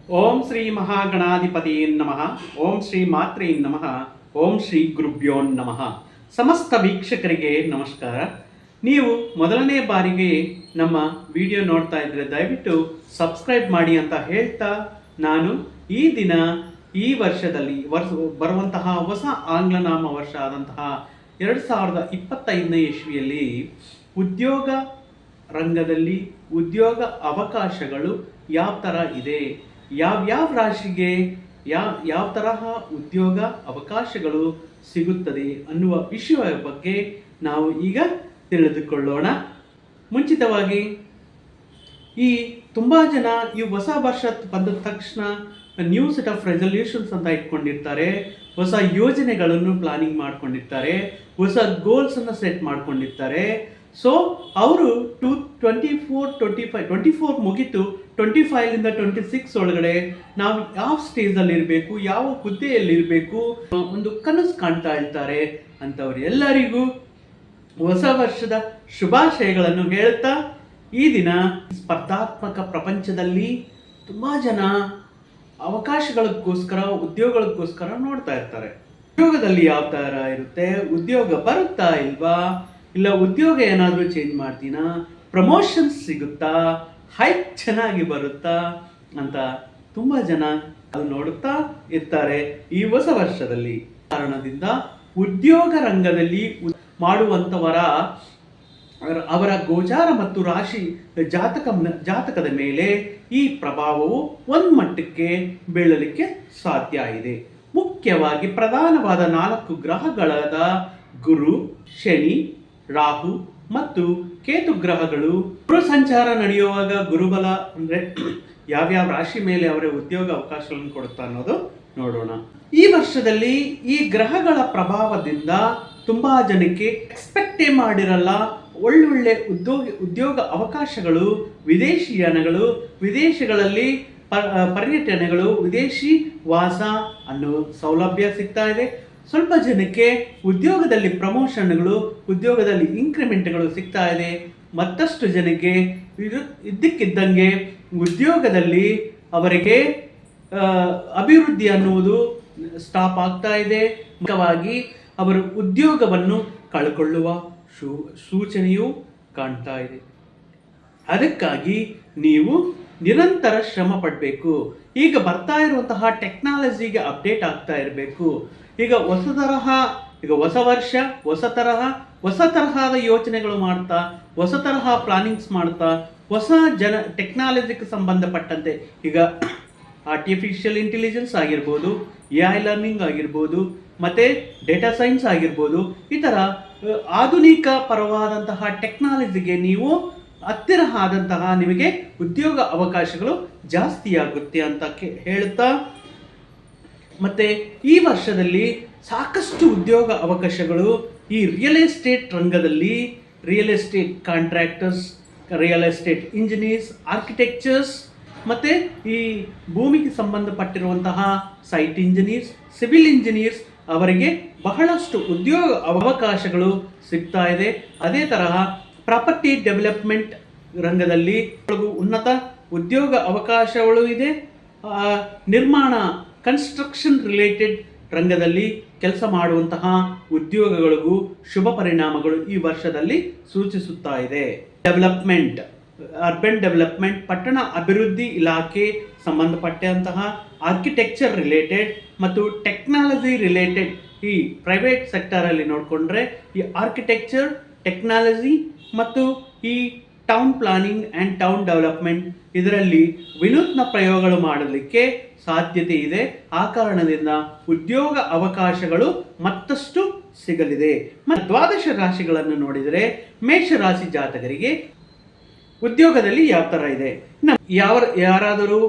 ಓಂ ಶ್ರೀ ಮಹಾಗಣಾಧಿಪತಿಯೇ ನಮಃ. ಓಂ ಶ್ರೀ ಮಾತ್ರೇ ನಮಃ. ಓಂ ಶ್ರೀ ಗುರುಭ್ಯೋ ನಮಃ. ಸಮಸ್ತ ವೀಕ್ಷಕರಿಗೆ ನಮಸ್ಕಾರ. ನೀವು ಮೊದಲನೇ ಬಾರಿಗೆ ನಮ್ಮ ವಿಡಿಯೋ ನೋಡ್ತಾ ಇದ್ರೆ ದಯವಿಟ್ಟು ಸಬ್ಸ್ಕ್ರೈಬ್ ಮಾಡಿ ಅಂತ ಹೇಳ್ತಾ, ನಾನು ಈ ದಿನ ಈ ವರ್ಷದಲ್ಲಿ ಬರುವಂತಹ ಹೊಸ ಆಂಗ್ಲನಾಮ ವರ್ಷ ಆದಂತಹ 2025ನೇ ಇಸ್ವಿಯಲ್ಲಿ ಉದ್ಯೋಗ ರಂಗದಲ್ಲಿ ಉದ್ಯೋಗ ಅವಕಾಶಗಳು ಯಾವ ಥರ ಇದೆ, ಯಾವ ರಾಶಿಗೆ ಯಾವ ತರಹ ಉದ್ಯೋಗ ಅವಕಾಶಗಳು ಸಿಗುತ್ತದೆ ಅನ್ನುವ ವಿಷಯದ ಬಗ್ಗೆ ನಾವು ಈಗ ತಿಳಿದುಕೊಳ್ಳೋಣ. ಮುಂಚಿತವಾಗಿ ಈ ತುಂಬ ಜನ ಈ ಹೊಸ ವರ್ಷ ಬಂದ ತಕ್ಷಣ ನ್ಯೂ ಸೆಟ್ ಆಫ್ ರೆಸಲ್ಯೂಷನ್ಸ್ ಅಂತ ಇಟ್ಕೊಂಡಿರ್ತಾರೆ, ಹೊಸ ಯೋಜನೆಗಳನ್ನು ಪ್ಲಾನಿಂಗ್ ಮಾಡ್ಕೊಂಡಿರ್ತಾರೆ, ಹೊಸ ಗೋಲ್ಸನ್ನು ಸೆಟ್ ಮಾಡ್ಕೊಂಡಿರ್ತಾರೆ. ಸೊ ಅವರು 24 ಮುಗಿತು, 25ರಿಂದ 26 ಒಳಗಡೆ ನಾವು ಯಾವ ಸ್ಟೇಜಲ್ಲಿ ಇರಬೇಕು, ಯಾವ ಹುದ್ದೆಯಲ್ಲಿರಬೇಕು ಒಂದು ಕನಸು ಕಾಣ್ತಾ ಇರ್ತಾರೆ. ಅಂಥವ್ರು ಎಲ್ಲರಿಗೂ ಹೊಸ ವರ್ಷದ ಶುಭಾಶಯಗಳನ್ನು ಹೇಳ್ತಾ, ಈ ದಿನ ಸ್ಪರ್ಧಾತ್ಮಕ ಪ್ರಪಂಚದಲ್ಲಿ ತುಂಬ ಜನ ಅವಕಾಶಗಳಿಗೋಸ್ಕರ ಉದ್ಯೋಗಗಳಿಗೋಸ್ಕರ ನೋಡ್ತಾ ಇರ್ತಾರೆ. ಉದ್ಯೋಗದಲ್ಲಿ ಯಾವ ಥರ ಇರುತ್ತೆ, ಉದ್ಯೋಗ ಬರುತ್ತಾ ಇಲ್ವಾ, ಇಲ್ಲ ಉದ್ಯೋಗ ಏನಾದರೂ ಚೇಂಜ್ ಮಾಡ್ತೀನಾ, ಪ್ರಮೋಷನ್ಸ್ ಸಿಗುತ್ತಾ, ಹೈಕ್ ಚೆನ್ನಾಗಿ ಬರುತ್ತಾ ಅಂತ ತುಂಬ ಜನ ಅದು ನೋಡುತ್ತಾ ಇರ್ತಾರೆ. ಈ ಹೊಸ ವರ್ಷದಲ್ಲಿ ಕಾರಣದಿಂದ ಉದ್ಯೋಗ ರಂಗದಲ್ಲಿ ಅವರ ಗೋಚಾರ ಮತ್ತು ರಾಶಿ ಜಾತಕದ ಮೇಲೆ ಈ ಪ್ರಭಾವವು ಒಂದು ಮಟ್ಟಕ್ಕೆ ಬೀಳಲಿಕ್ಕೆ ಸಾಧ್ಯ ಇದೆ. ಮುಖ್ಯವಾಗಿ ಪ್ರಧಾನವಾದ 4 ಗ್ರಹಗಳಾದ ಗುರು, ಶನಿ, ರಾಹು ಮತ್ತು ಕೇತು ಗ್ರಹಗಳು ಗುರು ಸಂಚಾರ ನಡೆಯುವಾಗ ಗುರುಬಲ ಅಂದರೆ ಯಾವ್ಯಾವ ರಾಶಿ ಮೇಲೆ ಅವರ ಉದ್ಯೋಗ ಅವಕಾಶಗಳನ್ನು ಕೊಡುತ್ತಾ ಅನ್ನೋದು ನೋಡೋಣ. ಈ ವರ್ಷದಲ್ಲಿ ಈ ಗ್ರಹಗಳ ಪ್ರಭಾವದಿಂದ ತುಂಬಾ ಜನಕ್ಕೆ ಎಕ್ಸ್ಪೆಕ್ಟೇ ಮಾಡಿರಲ್ಲ ಒಳ್ಳೊಳ್ಳೆ ಉದ್ಯೋಗ ಅವಕಾಶಗಳು, ವಿದೇಶಿಯಾನಗಳು, ವಿದೇಶಗಳಲ್ಲಿ ಪರ್ಯಟನೆಗಳು, ವಿದೇಶಿ ವಾಸ ಅನ್ನೋ ಸೌಲಭ್ಯ ಸಿಗ್ತಾ ಇದೆ. ಸ್ವಲ್ಪ ಜನಕ್ಕೆ ಉದ್ಯೋಗದಲ್ಲಿ ಪ್ರಮೋಷನ್ಗಳು, ಉದ್ಯೋಗದಲ್ಲಿ ಇನ್ಕ್ರಿಮೆಂಟ್ಗಳು ಸಿಗ್ತಾ ಇದೆ. ಮತ್ತಷ್ಟು ಜನಕ್ಕೆ ಇದ್ದಕ್ಕಿದ್ದಂಗೆ ಉದ್ಯೋಗದಲ್ಲಿ ಅವರಿಗೆ ಅಭಿವೃದ್ಧಿ ಅನ್ನುವುದು ಸ್ಟಾಪ್ ಆಗ್ತಾ ಇದೆ. ಮುಖ್ಯವಾಗಿ ಅವರು ಉದ್ಯೋಗವನ್ನು ಕಳ್ಕೊಳ್ಳುವ ಸೂಚನೆಯೂ ಕಾಣ್ತಾ ಇದೆ. ಅದಕ್ಕಾಗಿ ನೀವು ನಿರಂತರ ಶ್ರಮ ಪಡಬೇಕು. ಈಗ ಬರ್ತಾ ಇರುವಂತಹ ಟೆಕ್ನಾಲಜಿಗೆ ಅಪ್ಡೇಟ್ ಆಗ್ತಾ ಇರಬೇಕು. ಈಗ ಹೊಸ ವರ್ಷ ಹೊಸ ತರಹದ ಯೋಚನೆಗಳು ಮಾಡ್ತಾ, ಹೊಸ ತರಹ ಪ್ಲಾನಿಂಗ್ಸ್ ಮಾಡ್ತಾ, ಹೊಸ ಟೆಕ್ನಾಲಜಿಗೆ ಸಂಬಂಧಪಟ್ಟಂತೆ ಈಗ ಆರ್ಟಿಫಿಷಿಯಲ್ ಇಂಟೆಲಿಜೆನ್ಸ್ ಆಗಿರ್ಬೋದು, AI ಲರ್ನಿಂಗ್ ಆಗಿರ್ಬೋದು, ಮತ್ತು ಡೇಟಾ ಸೈನ್ಸ್ ಆಗಿರ್ಬೋದು, ಈ ಥರ ಆಧುನಿಕ ಪರವಾದಂತಹ ಟೆಕ್ನಾಲಜಿಗೆ ನೀವು ಹತ್ತಿರ ಆದಂತಹ ನಿಮಗೆ ಉದ್ಯೋಗ ಅವಕಾಶಗಳು ಜಾಸ್ತಿ ಆಗುತ್ತೆ ಅಂತ ಹೇಳ್ತಾ, ಮತ್ತು ಈ ವರ್ಷದಲ್ಲಿ ಸಾಕಷ್ಟು ಉದ್ಯೋಗ ಅವಕಾಶಗಳು ಈ ರಿಯಲ್ ಎಸ್ಟೇಟ್ ರಂಗದಲ್ಲಿ, real estate contractors, real estate engineers, architectures, ಮತ್ತು ಈ ಭೂಮಿಗೆ ಸಂಬಂಧಪಟ್ಟಿರುವಂತಹ ಸೈಟ್ ಇಂಜಿನಿಯರ್ಸ್, ಸಿವಿಲ್ ಇಂಜಿನಿಯರ್ಸ್ ಅವರಿಗೆ ಬಹಳಷ್ಟು ಉದ್ಯೋಗ ಅವಕಾಶಗಳು ಸಿಗ್ತಾ ಇದೆ. ಅದೇ ತರಹ ಪ್ರಾಪರ್ಟಿ ಡೆವಲಪ್ಮೆಂಟ್ ರಂಗದಲ್ಲಿ ಉನ್ನತ ಉದ್ಯೋಗ ಅವಕಾಶಗಳು ಇದೆ. ನಿರ್ಮಾಣ, ಕನ್ಸ್ಟ್ರಕ್ಷನ್ ರಿಲೇಟೆಡ್ ರಂಗದಲ್ಲಿ ಕೆಲಸ ಮಾಡುವಂತಹ ಉದ್ಯೋಗಗಳಿಗೂ ಶುಭ ಪರಿಣಾಮಗಳು ಈ ವರ್ಷದಲ್ಲಿ ಸೂಚಿಸುತ್ತಾ ಇದೆ. ಡೆವಲಪ್ಮೆಂಟ್, ಅರ್ಬನ್ ಡೆವಲಪ್ಮೆಂಟ್, ಪಟ್ಟಣ ಅಭಿವೃದ್ಧಿ ಇಲಾಖೆ ಸಂಬಂಧಪಟ್ಟಂತಹ ಆರ್ಕಿಟೆಕ್ಚರ್ ರಿಲೇಟೆಡ್ ಮತ್ತು ಟೆಕ್ನಾಲಜಿ ರಿಲೇಟೆಡ್ ಈ ಪ್ರೈವೇಟ್ ಸೆಕ್ಟರಲ್ಲಿ ನೋಡಿಕೊಂಡ್ರೆ ಈ ಆರ್ಕಿಟೆಕ್ಚರ್, ಟೆಕ್ನಾಲಜಿ ಮತ್ತು ಈ town planning and town development ಇದರಲ್ಲಿ ವಿನೂತ್ನ ಪ್ರಯೋಗಗಳು ಮಾಡಲಿಕ್ಕೆ ಸಾಧ್ಯತೆ ಇದೆ. ಆ ಕಾರಣದಿಂದ ಉದ್ಯೋಗ ಅವಕಾಶಗಳು ಮತ್ತಷ್ಟು ಸಿಗಲಿದೆ. ಮತ್ತು 12 ರಾಶಿಗಳನ್ನು ನೋಡಿದರೆ ಮೇಷರಾಶಿ ಜಾತಕರಿಗೆ ಉದ್ಯೋಗದಲ್ಲಿ ಯಾವ ಥರ ಇದೆ, ಯಾರಾದರೂ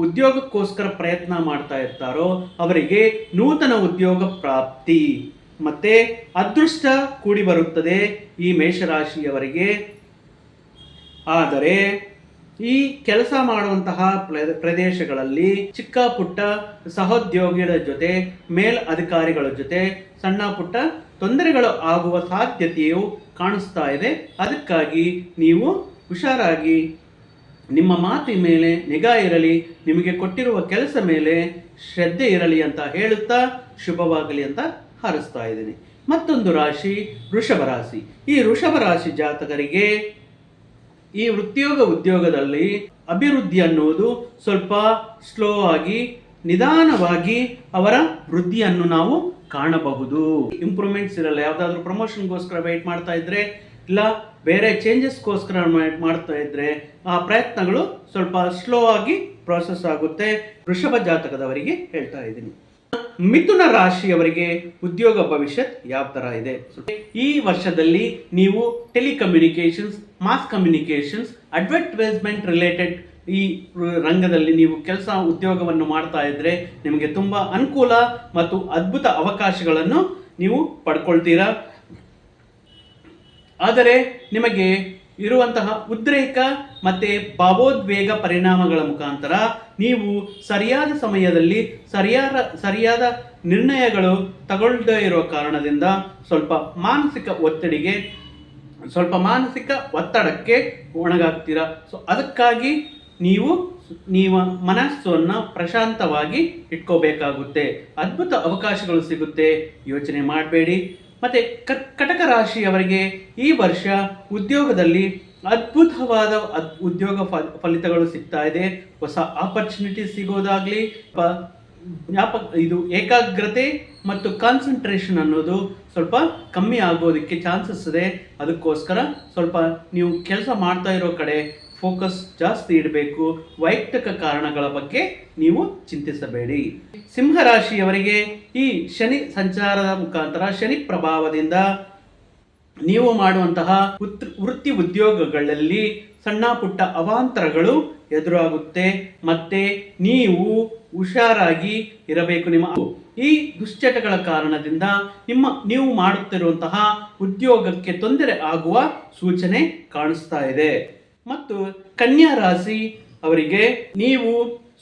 ಉದ್ಯೋಗಕ್ಕೋಸ್ಕರ ಪ್ರಯತ್ನ ಮಾಡ್ತಾ ಇರ್ತಾರೋ ಅವರಿಗೆ ನೂತನ ಉದ್ಯೋಗ ಪ್ರಾಪ್ತಿ ಮತ್ತೆ ಅದೃಷ್ಟ ಕೂಡಿ ಬರುತ್ತದೆ ಈ ಮೇಷರಾಶಿಯವರಿಗೆ. ಆದರೆ ಈ ಕೆಲಸ ಮಾಡುವಂತಹ ಪ್ರದೇಶಗಳಲ್ಲಿ ಚಿಕ್ಕ ಪುಟ್ಟ ಸಹೋದ್ಯೋಗಿಗಳ ಜೊತೆ, ಮೇಲ್ ಅಧಿಕಾರಿಗಳ ಜೊತೆ ಸಣ್ಣ ಪುಟ್ಟ ತೊಂದರೆಗಳು ಆಗುವ ಸಾಧ್ಯತೆಯು ಕಾಣಿಸ್ತಾ ಇದೆ. ಅದಕ್ಕಾಗಿ ನೀವು ಹುಷಾರಾಗಿ ನಿಮ್ಮ ಮಾತಿನ ಮೇಲೆ ನಿಗಾ ಇರಲಿ, ನಿಮಗೆ ಕೊಟ್ಟಿರುವ ಕೆಲಸ ಮೇಲೆ ಶ್ರದ್ಧೆ ಇರಲಿ ಅಂತ ಹೇಳುತ್ತಾ ಶುಭವಾಗಲಿ ಅಂತ ಹಾರೈಸ್ತಾ ಇದ್ದೀನಿ. ಮತ್ತೊಂದು ರಾಶಿ ವೃಷಭ ರಾಶಿ. ಈ ವೃಷಭ ರಾಶಿ ಜಾತಕರಿಗೆ ಈ ಉದ್ಯೋಗದಲ್ಲಿ ಅಭಿವೃದ್ಧಿ ಅನ್ನುವುದು ಸ್ವಲ್ಪ ಸ್ಲೋ ಆಗಿ ನಿಧಾನವಾಗಿ ಅವರ ವೃದ್ಧಿಯನ್ನು ನಾವು ಕಾಣಬಹುದು. ಇಂಪ್ರೂವ್ಮೆಂಟ್ಸ್ ಇರಲ್ಲ. ಯಾವುದಾದ್ರೂ ಪ್ರಮೋಷನ್ಗೋಸ್ಕರ ವೆಯ್ಟ್ ಮಾಡ್ತಾ ಇದ್ರೆ, ಇಲ್ಲ ಬೇರೆ ಚೇಂಜಸ್ಗೋಸ್ಕರ ಮಾಡ್ತಾ ಇದ್ರೆ ಆ ಪ್ರಯತ್ನಗಳು ಸ್ವಲ್ಪ ಸ್ಲೋ ಆಗಿ ಪ್ರಾಸೆಸ್ ಆಗುತ್ತೆ. ವೃಷಭ ಜಾತಕದವರಿಗೆ ಹೇಳ್ತಾ ಇದ್ದೀನಿ. ಮಿಥುನ ರಾಶಿಯವರಿಗೆ ಉದ್ಯೋಗ ಭವಿಷ್ಯತ್ ಯಾವ ತರ ಇದೆ? ಈ ವರ್ಷದಲ್ಲಿ ನೀವು telecommunications, mass communications, advertisement related ಈ ರಂಗದಲ್ಲಿ ನೀವು ಉದ್ಯೋಗವನ್ನು ಮಾಡ್ತಾ ಇದ್ರೆ ನಿಮಗೆ ತುಂಬಾ ಅನುಕೂಲ ಮತ್ತು ಅದ್ಭುತ ಅವಕಾಶಗಳನ್ನು ನೀವು ಪಡ್ಕೊಳ್ತೀರಾ. ಆದರೆ ನಿಮಗೆ ಇರುವಂತಹ ಉದ್ರೇಕ ಮತ್ತೆ ಭಾವೋದ್ವೇಗ ಪರಿಣಾಮಗಳ ಮುಖಾಂತರ ನೀವು ಸರಿಯಾದ ಸಮಯದಲ್ಲಿ ಸರಿಯಾದ ನಿರ್ಣಯಗಳು ತಗೊಳ್ಳದೇ ಇರೋ ಕಾರಣದಿಂದ ಸ್ವಲ್ಪ ಮಾನಸಿಕ ಒತ್ತಡಕ್ಕೆ ಒಳಗಾಗ್ತೀರಾ. ಸೊ ಅದಕ್ಕಾಗಿ ನೀವು ಮನಸ್ಸನ್ನು ಪ್ರಶಾಂತವಾಗಿ ಇಟ್ಕೋಬೇಕಾಗುತ್ತೆ. ಅದ್ಭುತ ಅವಕಾಶಗಳು ಸಿಗುತ್ತೆ, ಯೋಚನೆ ಮಾಡಬೇಡಿ. ಮತ್ತೆ ಕಟಕ ರಾಶಿಯವರಿಗೆ ಈ ವರ್ಷ ಉದ್ಯೋಗದಲ್ಲಿ ಅದ್ಭುತವಾದ ಉದ್ಯೋಗ ಫಲಿತಗಳು ಸಿಗ್ತಾ ಇದೆ. ಹೊಸ ಆಪರ್ಚುನಿಟಿ ಸಿಗೋದಾಗ್ಲಿ, ಇದು ಏಕಾಗ್ರತೆ ಮತ್ತು ಕಾನ್ಸಂಟ್ರೇಷನ್ ಅನ್ನೋದು ಸ್ವಲ್ಪ ಕಮ್ಮಿ ಆಗೋದಕ್ಕೆ ಚಾನ್ಸಸ್ ಇದೆ. ಅದಕ್ಕೋಸ್ಕರ ಸ್ವಲ್ಪ ನೀವು ಕೆಲಸ ಮಾಡ್ತಾ ಇರೋ ಕಡೆ ಫೋಕಸ್ ಜಾಸ್ತಿ ಇಡಬೇಕು. ವೈಯಕ್ತಿಕ ಕಾರಣಗಳ ಬಗ್ಗೆ ನೀವು ಚಿಂತಿಸಬೇಡಿ. ಸಿಂಹರಾಶಿಯವರಿಗೆ ಈ ಶನಿ ಸಂಚಾರದ ಮುಖಾಂತರ, ಶನಿ ಪ್ರಭಾವದಿಂದ ನೀವು ಮಾಡುವಂತಹ ವೃತ್ತಿ ಉದ್ಯೋಗಗಳಲ್ಲಿ ಸಣ್ಣ ಪುಟ್ಟ ಅವಾಂತರಗಳು ಎದುರಾಗುತ್ತೆ. ಮತ್ತೆ ನೀವು ಹುಷಾರಾಗಿ ಇರಬೇಕು. ಈ ದುಶ್ಚಟಗಳ ಕಾರಣದಿಂದ ನೀವು ಮಾಡುತ್ತಿರುವಂತಹ ಉದ್ಯೋಗಕ್ಕೆ ತೊಂದರೆ ಆಗುವ ಸೂಚನೆ ಕಾಣಿಸ್ತಾ ಇದೆ. ಮತ್ತು ಕನ್ಯಾ ರಾಶಿ ಅವರಿಗೆ ನೀವು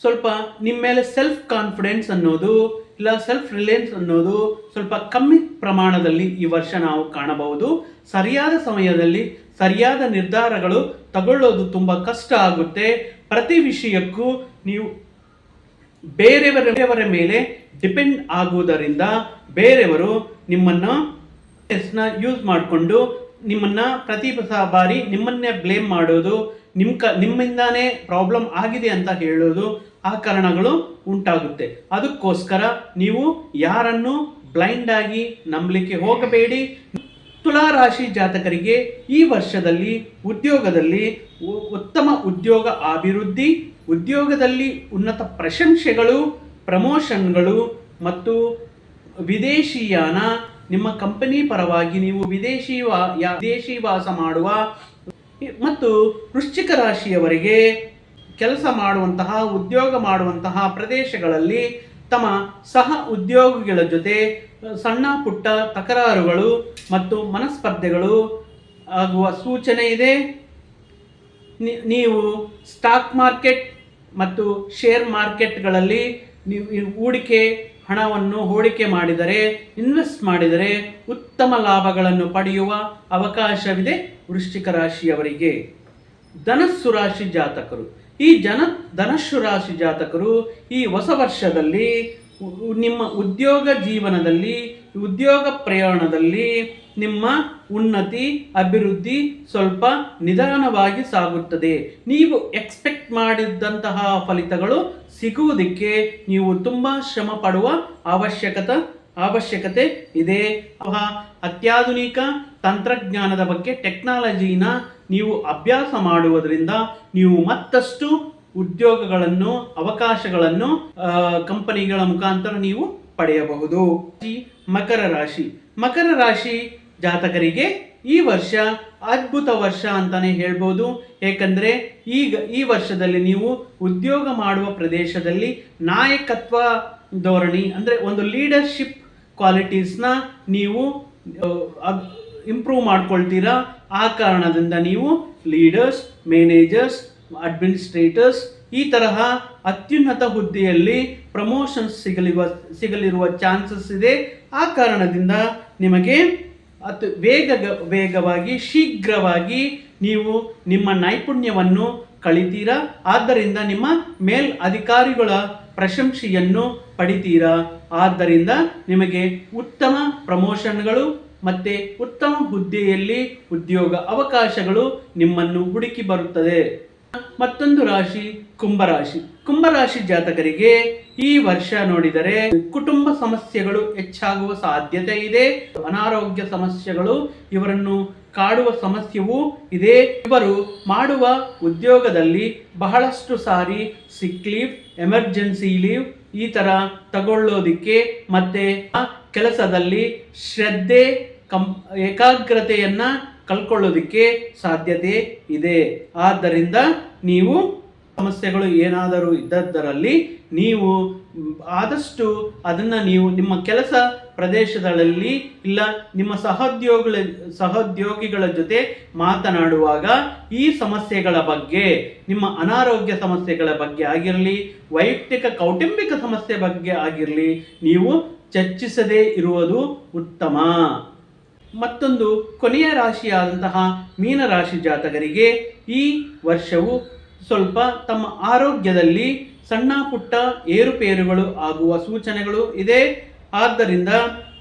ಸ್ವಲ್ಪ ನಿಮ್ಮ ಮೇಲೆ ಸೆಲ್ಫ್ ಕಾನ್ಫಿಡೆನ್ಸ್ ಅನ್ನೋದು ಇಲ್ಲ ಸೆಲ್ಫ್ ರಿಲಯನ್ಸ್ ಅನ್ನೋದು ಸ್ವಲ್ಪ ಕಮ್ಮಿ ಪ್ರಮಾಣದಲ್ಲಿ ಈ ವರ್ಷ ನಾವು ಕಾಣಬಹುದು. ಸರಿಯಾದ ಸಮಯದಲ್ಲಿ ಸರಿಯಾದ ನಿರ್ಧಾರಗಳು ತಗೊಳ್ಳೋದು ತುಂಬ ಕಷ್ಟ ಆಗುತ್ತೆ. ಪ್ರತಿ ವಿಷಯಕ್ಕೂ ನೀವು ಬೇರೆಯವರ ಮೇಲೆ ಡಿಪೆಂಡ್ ಆಗುವುದರಿಂದ ಬೇರೆಯವರು ನಿಮ್ಮನ್ನು ಯೂಸ್ ಮಾಡಿಕೊಂಡು ಪ್ರತಿ ಬಾರಿ ನಿಮ್ಮನ್ನೇ ಬ್ಲೇಮ್ ಮಾಡೋದು, ನಿಮ್ಮಿಂದಾನೇ ಪ್ರಾಬ್ಲಮ್ ಆಗಿದೆ ಅಂತ ಹೇಳೋದು, ಆ ಕಾರಣಗಳು ಉಂಟಾಗುತ್ತೆ. ಅದಕ್ಕೋಸ್ಕರ ನೀವು ಯಾರನ್ನು ಬ್ಲೈಂಡ್ ಆಗಿ ನಂಬಲಿಕ್ಕೆ ಹೋಗಬೇಡಿ. ತುಲಾ ರಾಶಿ ಜಾತಕರಿಗೆ ಈ ವರ್ಷದಲ್ಲಿ ಉದ್ಯೋಗದಲ್ಲಿ ಉತ್ತಮ ಉದ್ಯೋಗ ಅಭಿವೃದ್ಧಿ, ಉದ್ಯೋಗದಲ್ಲಿ ಉನ್ನತ ಪ್ರಶಂಸೆಗಳು, ಪ್ರಮೋಷನ್ಗಳು ಮತ್ತು ವಿದೇಶಿಯಾನ, ನಿಮ್ಮ ಕಂಪನಿ ಪರವಾಗಿ ನೀವು ವಿದೇಶಿ ವಾಸ ಮಾಡುವ, ಮತ್ತು ವೃಶ್ಚಿಕ ರಾಶಿಯವರಿಗೆ ಕೆಲಸ ಮಾಡುವಂತಹ ಉದ್ಯೋಗ ಮಾಡುವಂತಹ ಪ್ರದೇಶಗಳಲ್ಲಿ ತಮ್ಮ ಸಹ ಉದ್ಯೋಗಿಗಳ ಜೊತೆ ಸಣ್ಣ ಪುಟ್ಟ ತಕರಾರುಗಳು ಮತ್ತು ಮನಸ್ಪರ್ಧೆಗಳು ಆಗುವ ಸೂಚನೆ ಇದೆ. ನೀವು ಸ್ಟಾಕ್ ಮಾರ್ಕೆಟ್ ಮತ್ತು ಶೇರ್ ಮಾರ್ಕೆಟ್ಗಳಲ್ಲಿ ನೀವು ಹಣವನ್ನು ಹೂಡಿಕೆ ಮಾಡಿದರೆ, ಇನ್ವೆಸ್ಟ್ ಮಾಡಿದರೆ ಉತ್ತಮ ಲಾಭಗಳನ್ನು ಪಡೆಯುವ ಅವಕಾಶವಿದೆ. ವೃಶ್ಚಿಕ ರಾಶಿಯವರಿಗೆ ಧನಸ್ಸು ರಾಶಿ ಜಾತಕರು, ಧನಸ್ಸು ರಾಶಿ ಜಾತಕರು ಈ ಹೊಸ ವರ್ಷದಲ್ಲಿ ನಿಮ್ಮ ಉದ್ಯೋಗ ಜೀವನದಲ್ಲಿ, ಉದ್ಯೋಗ ಪ್ರಯಾಣದಲ್ಲಿ ನಿಮ್ಮ ಉನ್ನತಿ ಅಭಿವೃದ್ಧಿ ಸ್ವಲ್ಪ ನಿಧಾನವಾಗಿ ಸಾಗುತ್ತದೆ. ನೀವು ಎಕ್ಸ್ಪೆಕ್ಟ್ ಮಾಡಿದಂತಹ ಫಲಿತಗಳು ಸಿಗುವುದಕ್ಕೆ ನೀವು ತುಂಬ ಶ್ರಮ ಪಡುವ ಅವಶ್ಯಕತೆ ಇದೆ. ಅತ್ಯಾಧುನಿಕ ತಂತ್ರಜ್ಞಾನದ ಬಗ್ಗೆ, ಟೆಕ್ನಾಲಜಿನ ನೀವು ಅಭ್ಯಾಸ ಮಾಡುವುದರಿಂದ ನೀವು ಮತ್ತಷ್ಟು ಉದ್ಯೋಗಗಳನ್ನು, ಅವಕಾಶಗಳನ್ನು ಕಂಪನಿಗಳ ಮುಖಾಂತರ ನೀವು ಪಡೆಯಬಹುದು. ಮಕರ ರಾಶಿ ಜಾತಕರಿಗೆ ಈ ವರ್ಷ ಅದ್ಭುತ ವರ್ಷ ಅಂತಾನೆ ಹೇಳ್ಬೋದು. ಏಕೆಂದರೆ ಈ ವರ್ಷದಲ್ಲಿ ನೀವು ಉದ್ಯೋಗ ಮಾಡುವ ಪ್ರದೇಶದಲ್ಲಿ ನಾಯಕತ್ವ ಧೋರಣಿ, ಅಂದರೆ ಒಂದು ಲೀಡರ್ಶಿಪ್ ಕ್ವಾಲಿಟೀಸ್ನ ನೀವು ಇಂಪ್ರೂವ್ ಮಾಡ್ಕೊಳ್ತೀರಾ. ಆ ಕಾರಣದಿಂದ ನೀವು ಲೀಡರ್ಸ್, ಮ್ಯಾನೇಜರ್ಸ್, ಅಡ್ಮಿನಿಸ್ಟ್ರೇಟರ್ಸ್ ಈ ತರಹ ಅತ್ಯುನ್ನತ ಹುದ್ದೆಯಲ್ಲಿ ಪ್ರಮೋಷನ್ಸ್ ಸಿಗಲಿರುವ ಚಾನ್ಸಸ್ ಇದೆ. ಆ ಕಾರಣದಿಂದ ನಿಮಗೆ ವೇಗವಾಗಿ ಶೀಘ್ರವಾಗಿ ನೀವು ನಿಮ್ಮ ನೈಪುಣ್ಯವನ್ನು ಕಳಿತೀರಾ. ಆದ್ದರಿಂದ ನಿಮ್ಮ ಮೇಲ್ ಅಧಿಕಾರಿಗಳ ಪ್ರಶಂಸೆಯನ್ನು ಪಡಿತೀರಾ. ಆದ್ದರಿಂದ ನಿಮಗೆ ಉತ್ತಮ ಪ್ರಮೋಷನ್ಗಳು ಮತ್ತೆ ಉತ್ತಮ ಹುದ್ದೆಯಲ್ಲಿ ಉದ್ಯೋಗ ಅವಕಾಶಗಳು ನಿಮ್ಮನ್ನು ಹುಡುಕಿ ಬರುತ್ತದೆ. ಮತ್ತೊಂದು ರಾಶಿ ಕುಂಭರಾಶಿ. ಕುಂಭರಾಶಿ ಜಾತಕರಿಗೆ ಈ ವರ್ಷ ನೋಡಿದರೆ ಕುಟುಂಬ ಸಮಸ್ಯೆಗಳು ಹೆಚ್ಚಾಗುವ ಸಾಧ್ಯತೆ ಇದೆ. ಅನಾರೋಗ್ಯ ಸಮಸ್ಯೆಗಳು ಇವರನ್ನು ಕಾಡುವ ಸಮಸ್ಯೆಯೂ ಇದೆ. ಇವರು ಮಾಡುವ ಉದ್ಯೋಗದಲ್ಲಿ ಬಹಳಷ್ಟು ಸಾರಿ ಸಿಕ್ ಲೀವ್, ಎಮರ್ಜೆನ್ಸಿ ಲೀವ್ ಈ ತರ ತಗೊಳ್ಳೋದಿಕ್ಕೆ ಮತ್ತೆ ಕೆಲಸದಲ್ಲಿ ಶ್ರದ್ಧೆ ಏಕಾಗ್ರತೆಯನ್ನ ಕಳ್ಕೊಳ್ಳೋದಿಕ್ಕೆ ಸಾಧ್ಯತೆ ಇದೆ. ಆದ್ದರಿಂದ ನೀವು ಸಮಸ್ಯೆಗಳು ಏನಾದರೂ ಇದ್ದದ್ದರಲ್ಲಿ ನೀವು ಆದಷ್ಟು ಅದನ್ನು ನೀವು ನಿಮ್ಮ ಕೆಲಸ ಪ್ರದೇಶಗಳಲ್ಲಿ ಇಲ್ಲ ನಿಮ್ಮ ಸಹೋದ್ಯೋಗಿಗಳ ಜೊತೆ ಮಾತನಾಡುವಾಗ ಈ ಸಮಸ್ಯೆಗಳ ಬಗ್ಗೆ, ನಿಮ್ಮ ಅನಾರೋಗ್ಯ ಸಮಸ್ಯೆಗಳ ಬಗ್ಗೆ ಆಗಿರಲಿ, ವೈಯಕ್ತಿಕ ಕೌಟುಂಬಿಕ ಸಮಸ್ಯೆ ಬಗ್ಗೆ ಆಗಿರಲಿ, ನೀವು ಚರ್ಚಿಸದೇ ಇರುವುದು ಉತ್ತಮ. ಮತ್ತೊಂದು ಕೊನೆಯ ರಾಶಿಯಾದಂತಹ ಮೀನರಾಶಿ ಜಾತಕರಿಗೆ ಈ ವರ್ಷವು ಸ್ವಲ್ಪ ತಮ್ಮ ಆರೋಗ್ಯದಲ್ಲಿ ಸಣ್ಣ ಪುಟ್ಟ ಏರುಪೇರುಗಳು ಆಗುವ ಸೂಚನೆಗಳು ಇದೆ. ಆದ್ದರಿಂದ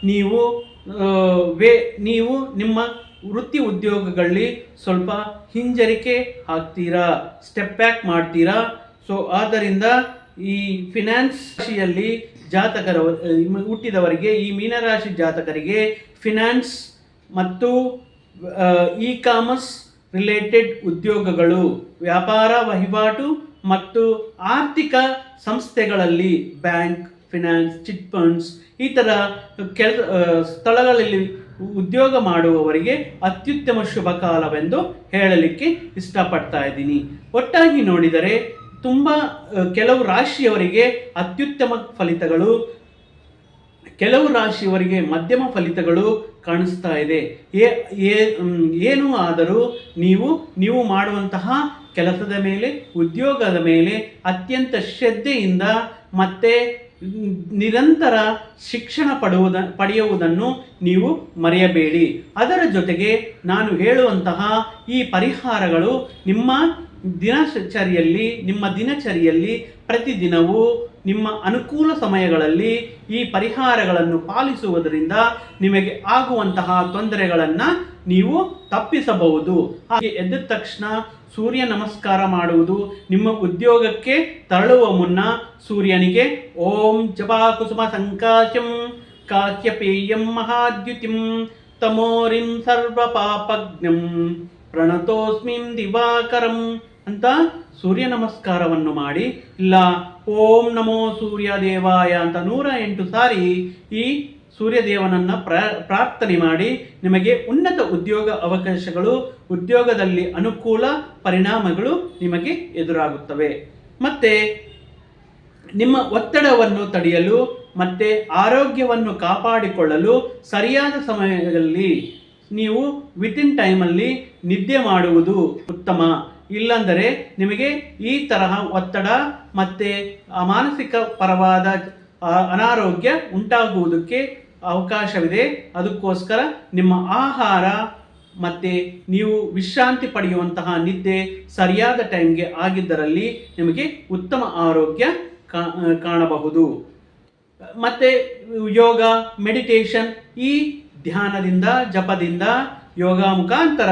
ನೀವು ನಿಮ್ಮ ವೃತ್ತಿ ಉದ್ಯೋಗಗಳಲ್ಲಿ ಸ್ವಲ್ಪ ಹಿಂಜರಿಕೆ ಆಗ್ತೀರಾ, ಸ್ಟೆಪ್ ಬ್ಯಾಕ್ ಮಾಡ್ತೀರಾ. ಸೊ ಆದ್ದರಿಂದ ಈ ಫಿನಾನ್ಸ್ ರಾಶಿಯಲ್ಲಿ ಹುಟ್ಟಿದವರಿಗೆ, ಈ ಮೀನರಾಶಿ ಜಾತಕರಿಗೆ ಫಿನಾನ್ಸ್ ಮತ್ತು ಇ ಕಾಮರ್ಸ್ ರಿಲೇಟೆಡ್ ಉದ್ಯೋಗಗಳು, ವ್ಯಾಪಾರ ವಹಿವಾಟು ಮತ್ತು ಆರ್ಥಿಕ ಸಂಸ್ಥೆಗಳಲ್ಲಿ ಬ್ಯಾಂಕ್, ಫಿನಾನ್ಸ್, ಚಿಟ್ ಫಂಡ್ಸ್ ಈ ಥರ ಸ್ಥಳಗಳಲ್ಲಿ ಉದ್ಯೋಗ ಮಾಡುವವರಿಗೆ ಅತ್ಯುತ್ತಮ ಶುಭ ಕಾಲವೆಂದು ಹೇಳಲಿಕ್ಕೆ ಇಷ್ಟಪಡ್ತಾ ಇದ್ದೀನಿ. ಒಟ್ಟಾಗಿ ನೋಡಿದರೆ ಕೆಲವು ರಾಶಿಯವರಿಗೆ ಅತ್ಯುತ್ತಮ ಫಲಿತಗಳು, ಕೆಲವು ರಾಶಿಯವರಿಗೆ ಮಧ್ಯಮ ಫಲಿತಗಳು ಕಾಣಿಸ್ತಾ ಇದೆ. ಏನೂ ಆದರೂ ನೀವು ಮಾಡುವಂತಹ ಕೆಲಸದ ಮೇಲೆ, ಉದ್ಯೋಗದ ಮೇಲೆ ಅತ್ಯಂತ ಶ್ರದ್ಧೆಯಿಂದ ಮತ್ತೆ ನಿರಂತರ ಶಿಕ್ಷಣ ಪಡೆಯುವುದನ್ನು ನೀವು ಮರೆಯಬೇಡಿ. ಅದರ ಜೊತೆಗೆ ನಾನು ಹೇಳುವಂತಹ ಈ ಪರಿಹಾರಗಳು ನಿಮ್ಮ ದಿನಚರಿಯಲ್ಲಿ ಪ್ರತಿದಿನವೂ ನಿಮ್ಮ ಅನುಕೂಲ ಸಮಯಗಳಲ್ಲಿ ಈ ಪರಿಹಾರಗಳನ್ನು ಪಾಲಿಸುವುದರಿಂದ ನಿಮಗೆ ಆಗುವಂತಹ ತೊಂದರೆಗಳನ್ನು ನೀವು ತಪ್ಪಿಸಬಹುದು. ಹಾಗೆ ಎದ್ದ ತಕ್ಷಣ ಸೂರ್ಯ ನಮಸ್ಕಾರ ಮಾಡುವುದು, ನಿಮ್ಮ ಉದ್ಯೋಗಕ್ಕೆ ತೆರಳುವ ಮುನ್ನ ಸೂರ್ಯನಿಗೆ ಓಂ ಜಪಾ ಕುಸುಮ ಸಂಕಾಶಂ ಕಾಶ್ಯಪೇಯಂ ಮಹಾದ್ಯುತಿಂ ತಮೋರಿಂ ಸರ್ವ ಪಾಪಜ್ಞಂ ಪ್ರಣತೋಸ್ಮಿಂ ದಿವಾಕರಂ ಅಂತ ಸೂರ್ಯ ನಮಸ್ಕಾರವನ್ನು ಮಾಡಿ, ಇಲ್ಲ ಓಂ ನಮೋ ಸೂರ್ಯ ದೇವಾಯ ಅಂತ 108 ಸಾರಿ ಈ ಸೂರ್ಯದೇವನನ್ನ ಪ್ರಾರ್ಥನೆ ಮಾಡಿ ನಿಮಗೆ ಉನ್ನತ ಉದ್ಯೋಗ ಅವಕಾಶಗಳು, ಉದ್ಯೋಗದಲ್ಲಿ ಅನುಕೂಲ ಪರಿಣಾಮಗಳು ನಿಮಗೆ ಎದುರಾಗುತ್ತವೆ. ಮತ್ತೆ ನಿಮ್ಮ ಒತ್ತಡವನ್ನು ತಡೆಯಲು ಮತ್ತೆ ಆರೋಗ್ಯವನ್ನು ಕಾಪಾಡಿಕೊಳ್ಳಲು ಸರಿಯಾದ ಸಮಯದಲ್ಲಿ ನೀವು ವಿತಿನ್ ಟೈಮಲ್ಲಿ ನಿದ್ದೆ ಮಾಡುವುದು ಉತ್ತಮ. ಇಲ್ಲಂದರೆ ನಿಮಗೆ ಈ ತರಹ ಒತ್ತಡ ಮತ್ತೆ ಮಾನಸಿಕ ಪರವಾದ ಅನಾರೋಗ್ಯ ಉಂಟಾಗುವುದಕ್ಕೆ ಅವಕಾಶವಿದೆ. ಅದಕ್ಕೋಸ್ಕರ ನಿಮ್ಮ ಆಹಾರ ಮತ್ತೆ ನೀವು ವಿಶ್ರಾಂತಿ ಪಡೆಯುವಂತಹ ನಿದ್ದೆ ಸರಿಯಾದ ಟೈಮ್ಗೆ ಆಗಿದ್ದರಲ್ಲಿ ನಿಮಗೆ ಉತ್ತಮ ಆರೋಗ್ಯ ಕಾಣಬಹುದು. ಮತ್ತೆ ಯೋಗ, ಮೆಡಿಟೇಷನ್, ಈ ಧ್ಯಾನದಿಂದ, ಜಪದಿಂದ, ಯೋಗ ಮುಖಾಂತರ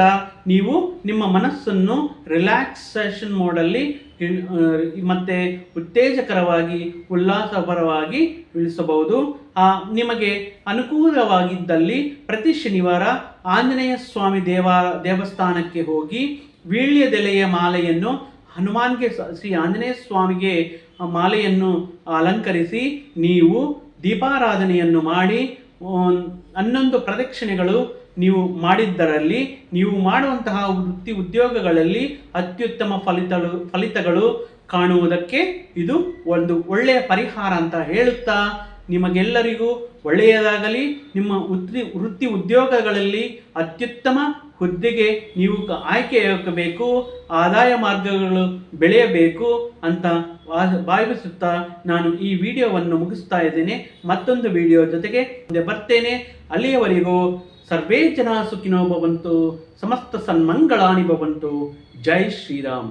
ನೀವು ನಿಮ್ಮ ಮನಸ್ಸನ್ನು ರಿಲ್ಯಾಕ್ಸೇಷನ್ ಮೋಡಲ್ಲಿ ಮತ್ತೆ ಉತ್ತೇಜಕರವಾಗಿ, ಉಲ್ಲಾಸಪರವಾಗಿ ಇಳಿಸಬಹುದು. ನಿಮಗೆ ಅನುಕೂಲವಾಗಿದ್ದಲ್ಲಿ ಪ್ರತಿ ಶನಿವಾರ ಆಂಜನೇಯ ಸ್ವಾಮಿ ದೇವಸ್ಥಾನಕ್ಕೆ ಹೋಗಿ ವೀಳ್ಯದೆಲೆಯ ಮಾಲೆಯನ್ನು ಹನುಮಾನ್ಗೆ, ಶ್ರೀ ಆಂಜನೇಯ ಸ್ವಾಮಿಗೆ ಮಾಲೆಯನ್ನು ಅಲಂಕರಿಸಿ ನೀವು ದೀಪಾರಾಧನೆಯನ್ನು ಮಾಡಿ 11 ಪ್ರದಕ್ಷಿಣೆಗಳು ನೀವು ಮಾಡಿದ್ದರಲ್ಲಿ ನೀವು ಮಾಡುವಂತಹ ವೃತ್ತಿ ಉದ್ಯೋಗಗಳಲ್ಲಿ ಅತ್ಯುತ್ತಮ ಫಲಿತಗಳು ಕಾಣುವುದಕ್ಕೆ ಇದು ಒಂದು ಒಳ್ಳೆಯ ಪರಿಹಾರ ಅಂತ ಹೇಳುತ್ತಾ, ನಿಮಗೆಲ್ಲರಿಗೂ ಒಳ್ಳೆಯದಾಗಲಿ. ನಿಮ್ಮ ವೃತ್ತಿ ಉದ್ಯೋಗಗಳಲ್ಲಿ ಅತ್ಯುತ್ತಮ ಹುದ್ದೆಗೆ ನೀವು ಆಯ್ಕೆಯಾಗಬೇಕು, ಆದಾಯ ಮಾರ್ಗಗಳು ಬೆಳೆಯಬೇಕು ಅಂತ ಭಾವಿಸುತ್ತಾ ನಾನು ಈ ವಿಡಿಯೋವನ್ನು ಮುಗಿಸ್ತಾ ಇದ್ದೇನೆ. ಮತ್ತೊಂದು ವಿಡಿಯೋ ಜೊತೆಗೆ ಬರ್ತೇನೆ. ಅಲ್ಲಿಯವರೆಗೂ ಸರ್ವೇ ಜನ ಸುಖಿನೋ ಭವಂತು, ಸಮಸ್ತ ಸನ್ಮಂಗಳಾನಿ ಭವಂತು. ಜೈ ಶ್ರೀರಾಮ್.